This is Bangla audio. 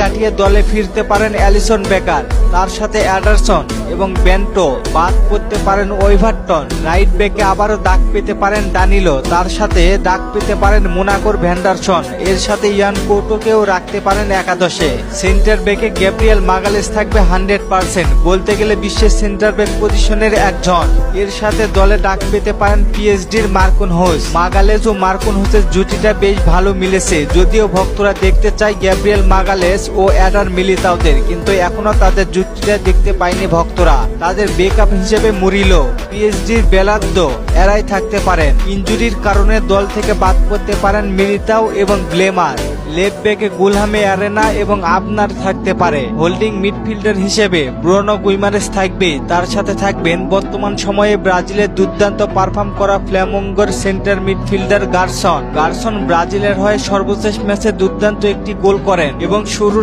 কাটিয়ে দলে ফিরতে পারেন অ্যালিসন বেকার, তার সাথে অ্যাডারসন এবং বেন্টো। বাদ পড়তে পারেন ওভারটন। রাইট ব্যাকে আবারও দাগ পেতে পারেন দানিলো, তার সাথে দাগ পেতে পারেন মোনাকোর ভ্যান্ডারসন। এর সাথে ইয়ান কৌটোকেও রাখতে পারেন একাদশে। সেন্টার ব্যাকে গ্যাব্রিয়েল মাগালেস থাকবে 100%, বলতে গেলে বিশ্বের সেন্টার ব্যাক পজিশনের একজন। এর সাথে দলে ডাক পেতে পারেন পিএসডির মার্কুনহোস। মাগালেস ও মার্কুনহোসের জুটিটা বেশ ভালো মিলেছে, যদিও ভক্তরা দেখতে চায় গ্যাব্রিয়েল মাগালেস ও অ্যাডার মিলিতাওদের, কিন্তু এখনো তাদের জুটিটা দেখতে পায়নি ভক্তরা। তাদের ব্যাকআপ হিসেবে মুরিলো, পিএসডির বেলার্দো এরাই থাকতে পারেন। ইনজুরির কারণে দল থেকে বাদ পড়তে পারেন মিলিতাও এবং ব্লেমার। লেফট ব্যাকে গুলহামে অ্যারেনা এবং আবনার থাকতে পারে। হোল্ডিং মিডফিল্ডার হিসেবে ব্রুনো গুইমারেস থাকবে, তার সাথে থাকবেন বর্তমান সময়ে ব্রাজিলের দুর্দান্ত পারফর্ম করা ফ্ল্যামেঙ্গোর সেন্টার মিডফিল্ডার গারসন। ব্রাজিলের হয়ে সর্বশেষ ম্যাচে দুর্দান্ত একটি গোল করেন এবং শুরুর